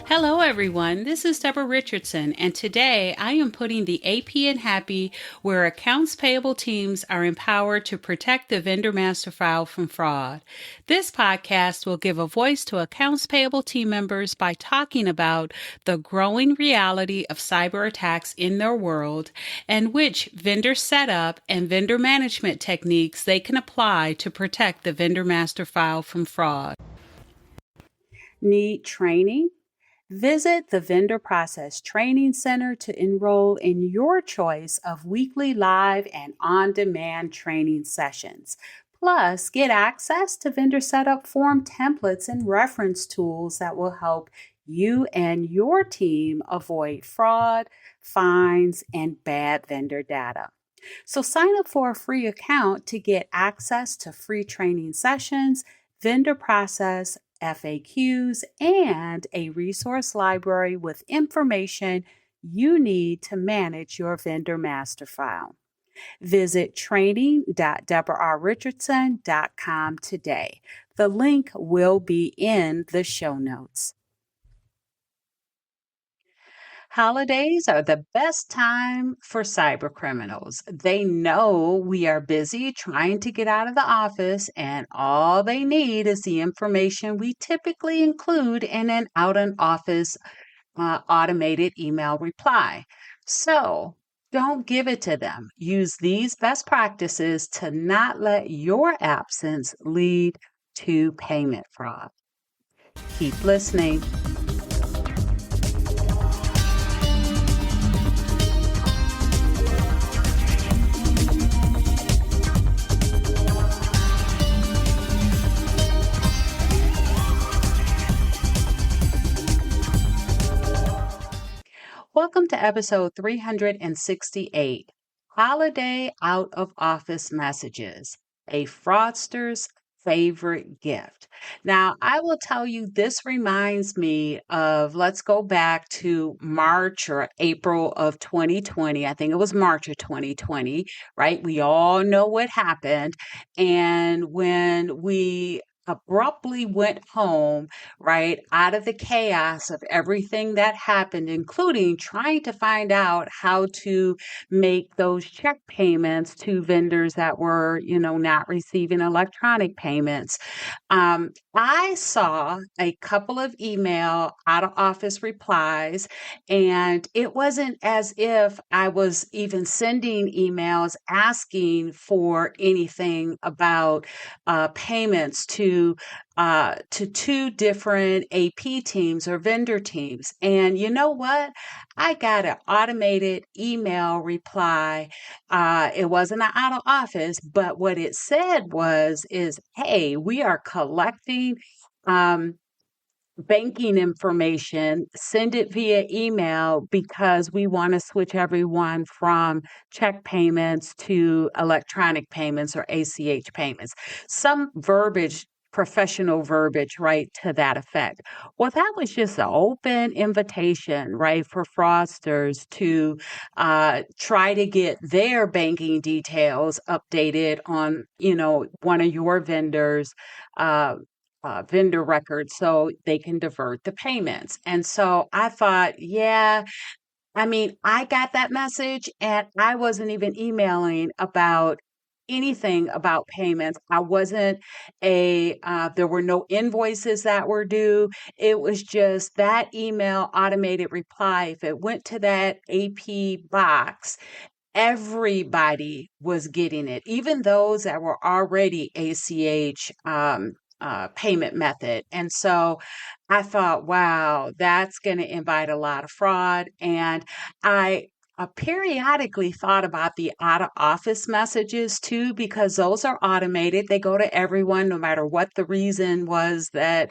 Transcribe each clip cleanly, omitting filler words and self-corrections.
Hello, everyone. This is Debra Richardson, and today I am putting the AP in Happy, where accounts payable teams are empowered to protect the vendor master file from fraud. This podcast will give a voice to accounts payable team members by talking about the growing reality of cyber attacks in their world and which vendor setup and vendor management techniques they can apply to protect the vendor master file from fraud. Need training? Visit the Vendor Process Training Center to enroll in your choice of weekly live and on-demand training sessions. Plus, get access to vendor setup form templates and reference tools that will help you and your team avoid fraud, fines, and bad vendor data. So sign up for a free account to get access to free training sessions, vendor process FAQs, and a resource library with information you need to manage your vendor master file. Visit training.debrarrichardson.com today. The link will be in the show notes. Holidays are the best time for cyber criminals. They know we are busy trying to get out of the office, and all they need is the information we typically include in an out-of-office automated email reply. So don't give it to them. Use these best practices to not let your absence lead to payment fraud. Keep listening. Welcome to episode 368, Holiday Out of Office Messages, a Fraudster's Favorite Gift. Now, I will tell you, this reminds me of, let's go back to March or April of 2020. I think it was March of 2020, right? We all know what happened. And when we abruptly went home, right, out of the chaos of everything that happened, including trying to find out how to make those check payments to vendors that were, not receiving electronic payments. I saw a couple of email out of office replies, and it wasn't as if I was even sending emails asking for anything about payments to two different AP teams or vendor teams. And you know what? I got an automated email reply. It wasn't an out of office, but what it said is, hey, we are collecting banking information, send it via email because we want to switch everyone from check payments to electronic payments or ACH payments. Some verbiage, professional verbiage, right, to that effect. Well, that was just an open invitation, right, for fraudsters to try to get their banking details updated on, one of your vendors' vendor records so they can divert the payments. And so I thought, yeah, I got that message and I wasn't even emailing about anything about payments. I wasn't there were no invoices that were due. It was just that email automated reply. If it went to that AP box, everybody was getting it, even those that were already ACH payment method. And so I thought, wow, that's going to invite a lot of fraud. And I periodically thought about the out of office messages too, because those are automated. They go to everyone, no matter what the reason was that,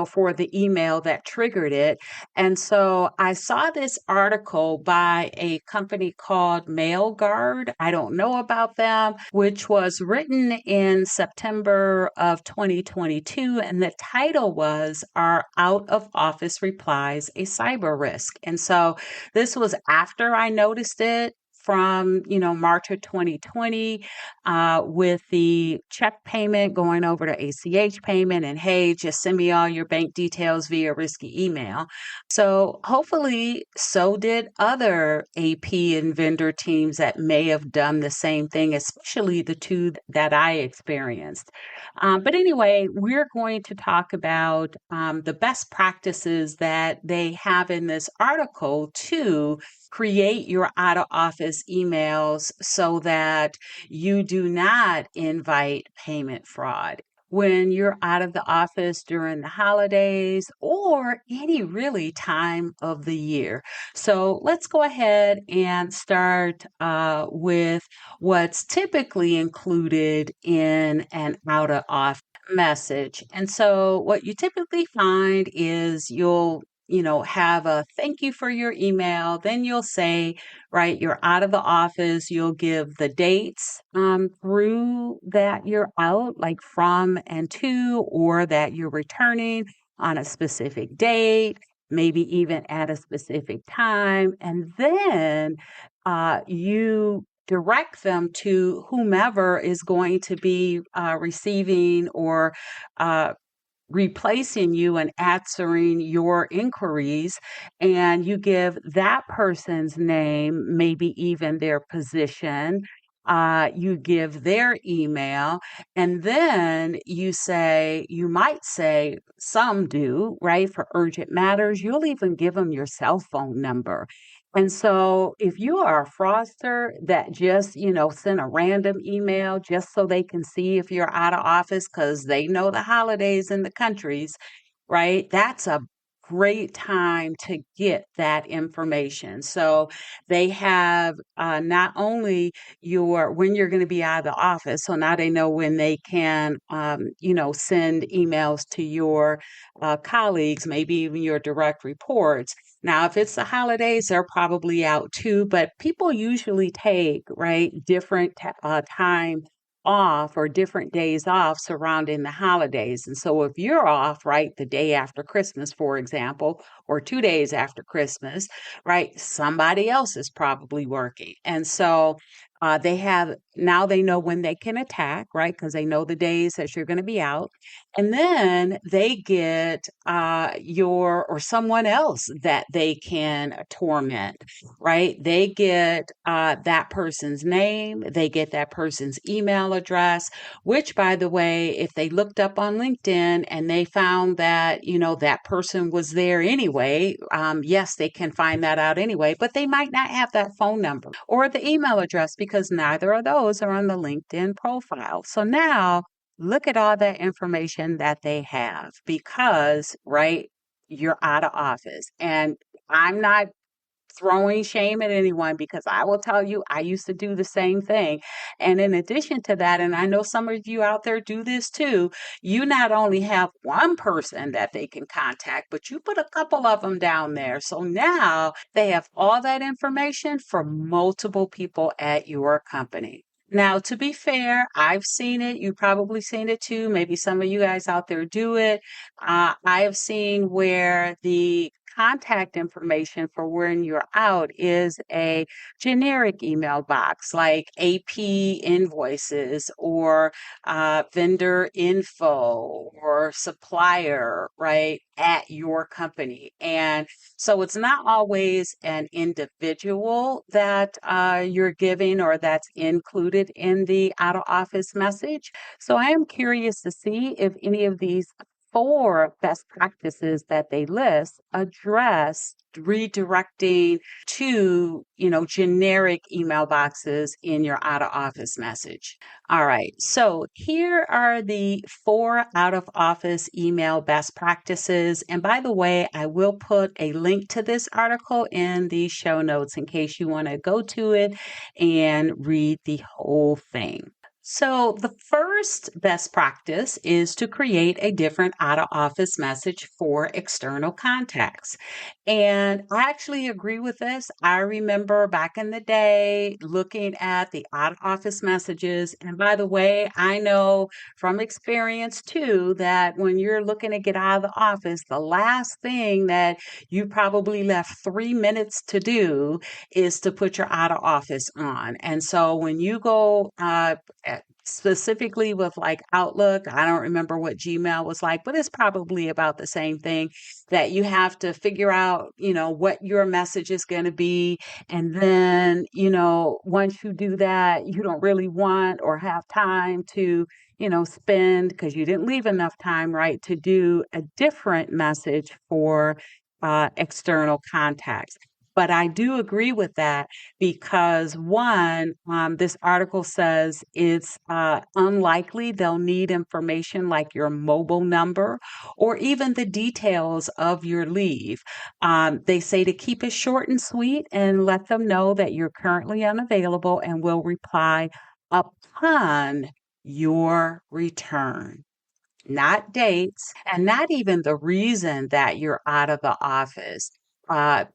for the email that triggered it. And so I saw this article by a company called MailGuard. I don't know about them, which was written in September of 2022. And the title was, Are Out of Office Replies a Cyber Risk? And so this was after I noticed it from, March of 2020 with the check payment going over to ACH payment, and hey, just send me all your bank details via risky email. So hopefully, so did other AP and vendor teams that may have done the same thing, especially the two that I experienced. But anyway, we're going to talk about the best practices that they have in this article to create your out of office emails so that you do not invite payment fraud when you're out of the office during the holidays or any really time of the year. So let's go ahead and start with what's typically included in an out of office message. And so what you typically find is you'll have a thank you for your email. Then you'll say, right, you're out of the office. You'll give the dates through that you're out, like from and to, or that you're returning on a specific date, maybe even at a specific time. And then you direct them to whomever is going to be receiving or replacing you and answering your inquiries, and you give that person's name, maybe even their position. You give their email, and then you might say, some do, right? For urgent matters, you'll even give them your cell phone number. And so if you are a fraudster that just, send a random email just so they can see if you're out of office because they know the holidays in the countries, right? That's a great time to get that information. So they have not only when you're going to be out of the office, so now they know when they can, send emails to your colleagues, maybe even your direct reports. Now, if it's the holidays, they're probably out too, but people usually take, right, different time off or different days off surrounding the holidays. And so if you're off, right, the day after Christmas, for example, or 2 days after Christmas, right, somebody else is probably working. And so now they know when they can attack, right, because they know the days that you're going to be out. And then they get or someone else that they can torment, right? They get that person's name, they get that person's email address, which, by the way, if they looked up on LinkedIn and they found that, that person was there anyway, yes, they can find that out anyway, but they might not have that phone number or the email address because neither of those are on the LinkedIn profile. So now, look at all that information that they have because, right, you're out of office. And I'm not throwing shame at anyone because I will tell you, I used to do the same thing. And in addition to that, and I know some of you out there do this too, you not only have one person that they can contact, but you put a couple of them down there. So now they have all that information for multiple people at your company. Now, to be fair, I've seen it. You've probably seen it too. Maybe some of you guys out there do it. I have seen where the contact information for when you're out is a generic email box like AP invoices or vendor info or supplier, right, at your company. And so it's not always an individual that you're giving or that's included in the out of office message. So I am curious to see if any of these four best practices that they list address redirecting to, generic email boxes in your out of office message. All right. So here are the four out of office email best practices. And by the way, I will put a link to this article in the show notes in case you want to go to it and read the whole thing. So, the first best practice is to create a different out of office message for external contacts. And I actually agree with this. I remember back in the day looking at the out of office messages. And by the way, I know from experience too that when you're looking to get out of the office, the last thing that you probably left 3 minutes to do is to put your out of office on. And so when you go, specifically with like Outlook. I don't remember what Gmail was like, but it's probably about the same thing that you have to figure out, what your message is going to be. And then, once you do that, you don't really want or have time to, spend because you didn't leave enough time, right, to do a different message for external contacts. But I do agree with that because one, this article says it's unlikely they'll need information like your mobile number or even the details of your leave. They say to keep it short and sweet and let them know that you're currently unavailable and will reply upon your return, not dates, and not even the reason that you're out of the office.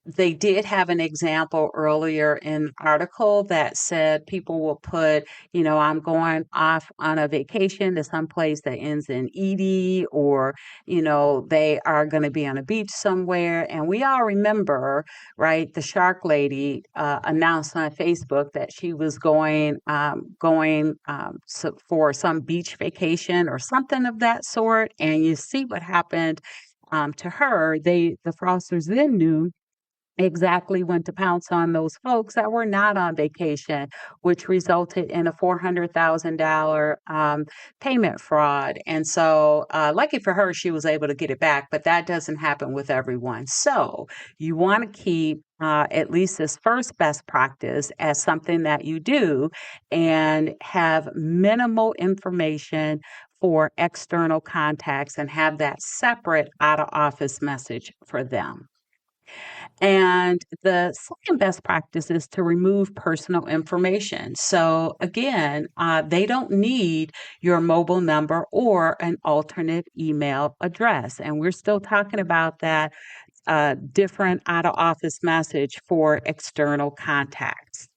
They did have an example earlier in the article that said people will put, I'm going off on a vacation to some place that ends in ED, or, they are going to be on a beach somewhere. And we all remember, right, the shark lady announced on Facebook that she was going for some beach vacation or something of that sort. And you see what happened to her. The Frosters then knew exactly when to pounce on those folks that were not on vacation, which resulted in a $400,000 payment fraud. And so, lucky for her, she was able to get it back, but that doesn't happen with everyone. So, you want to keep at least this first best practice as something that you do and have minimal information for external contacts and have that separate out of office message for them. And the second best practice is to remove personal information. So, again, they don't need your mobile number or an alternate email address. And we're still talking about that different out of office message for external contacts.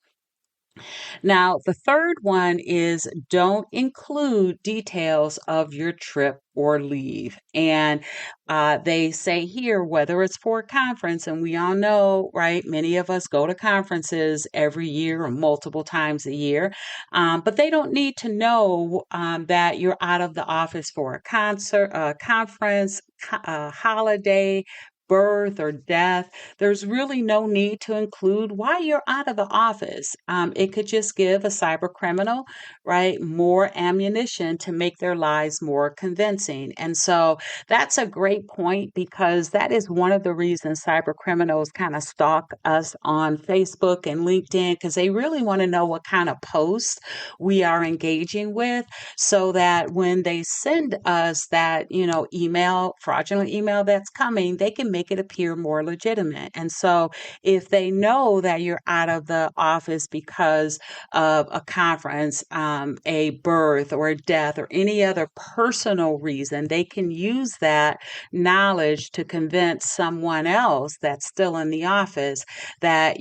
Now, the third one is don't include details of your trip or leave. And they say here, whether it's for a conference, and we all know, right, many of us go to conferences every year or multiple times a year, but they don't need to know that you're out of the office for a concert, a conference, a holiday, birth or death. There's really no need to include why you're out of the office. It could just give a cyber criminal, right, more ammunition to make their lies more convincing. And so that's a great point because that is one of the reasons cyber criminals kind of stalk us on Facebook and LinkedIn because they really want to know what kind of posts we are engaging with so that when they send us that, email, fraudulent email that's coming, they can make it appear more legitimate. And so if they know that you're out of the office because of a conference, a birth or a death or any other personal reason, they can use that knowledge to convince someone else that's still in the office that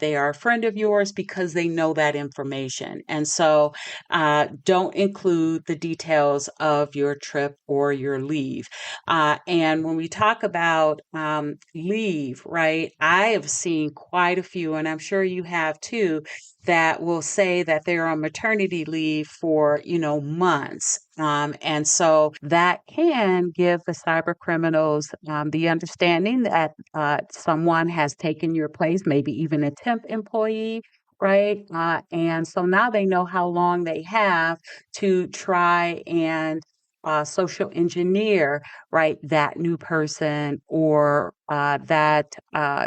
they are a friend of yours because they know that information. And so don't include the details of your trip or your leave. And when we talk about leave, right, I have seen quite a few, and I'm sure you have too, that will say that they're on maternity leave for, months. And so that can give the cyber criminals the understanding that someone has taken your place, maybe even a temp employee, right? And so now they know how long they have to try and social engineer, right, that new person or that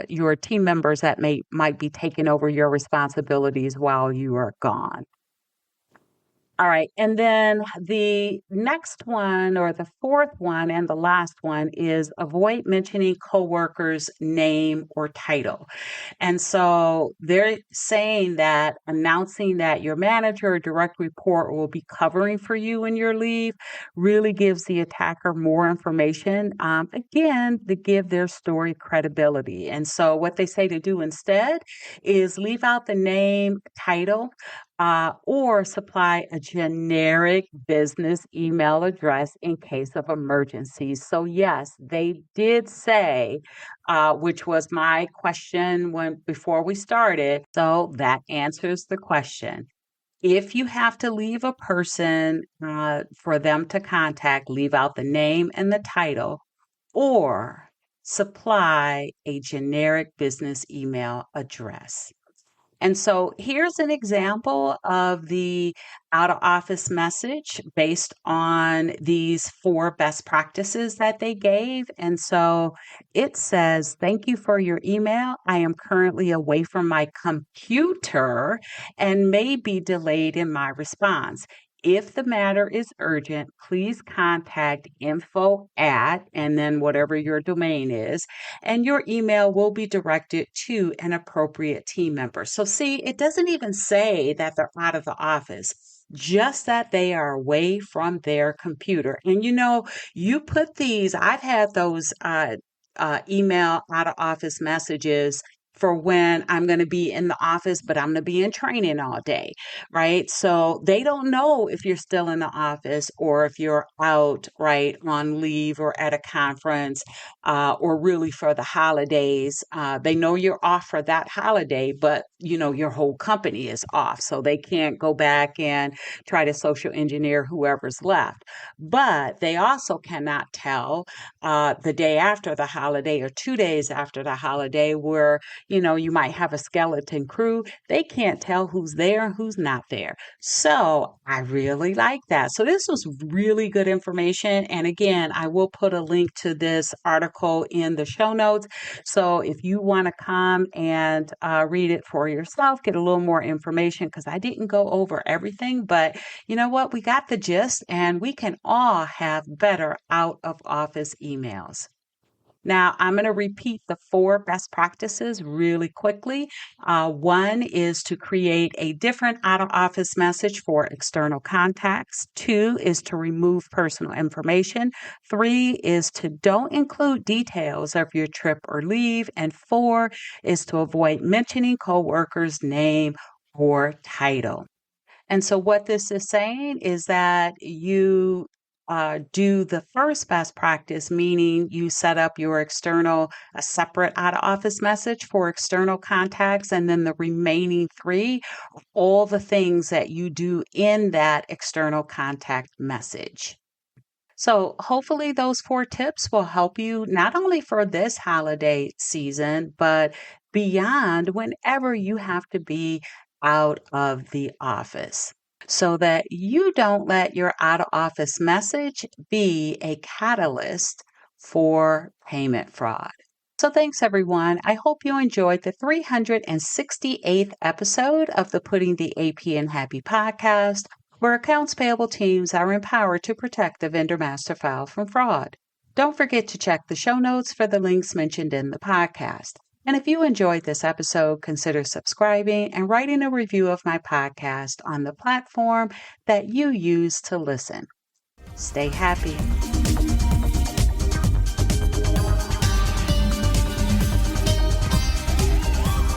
your team members that might be taking over your responsibilities while you are gone. All right. And then the next one, or the fourth one and the last one, is avoid mentioning coworkers' name or title. And so they're saying that announcing that your manager or direct report will be covering for you in your leave really gives the attacker more information, again, to give their story credibility. And so what they say to do instead is leave out the name, title, or supply a generic business email address in case of emergencies. So, yes, they did say, which was my question when before we started. So that answers the question. If you have to leave a person for them to contact, leave out the name and the title, or supply a generic business email address. And so here's an example of the out of office message based on these four best practices that they gave. And so it says, "Thank you for your email. I am currently away from my computer and may be delayed in my response. If the matter is urgent, please contact info at," and then whatever your domain is, and your email will be directed to an appropriate team member. So, see, it doesn't even say that they're out of the office, just that they are away from their computer. And you put these, I've had those email out of office messages for when I'm going to be in the office, but I'm going to be in training all day, right? So they don't know if you're still in the office or if you're out, right, on leave or at a conference, or really for the holidays. They know you're off for that holiday, but your whole company is off. So they can't go back and try to social engineer whoever's left. But they also cannot tell the day after the holiday or 2 days after the holiday where you might have a skeleton crew. They can't tell who's there and who's not there. So I really like that. So this was really good information. And again, I will put a link to this article in the show notes. So if you want to come and read it for yourself, get a little more information, because I didn't go over everything, but you know what? We got the gist, and we can all have better out of office emails. Now, I'm going to repeat the four best practices really quickly. One is to create a different out of office message for external contacts. Two is to remove personal information. Three is to don't include details of your trip or leave. And four is to avoid mentioning coworkers' name or title. And so, what this is saying is that you do the first best practice, meaning you set up your a separate out of office message for external contacts, and then the remaining three, all the things that you do in that external contact message. So, hopefully, those four tips will help you not only for this holiday season, but beyond whenever you have to be out of the office, so that you don't let your out of office message be a catalyst for payment fraud. So, thanks everyone. I hope you enjoyed the 368th episode of the Putting the AP in Happy podcast, where accounts payable teams are empowered to protect the vendor master file from fraud. Don't forget to check the show notes for the links mentioned in the podcast. And if you enjoyed this episode, consider subscribing and writing a review of my podcast on the platform that you use to listen. Stay happy.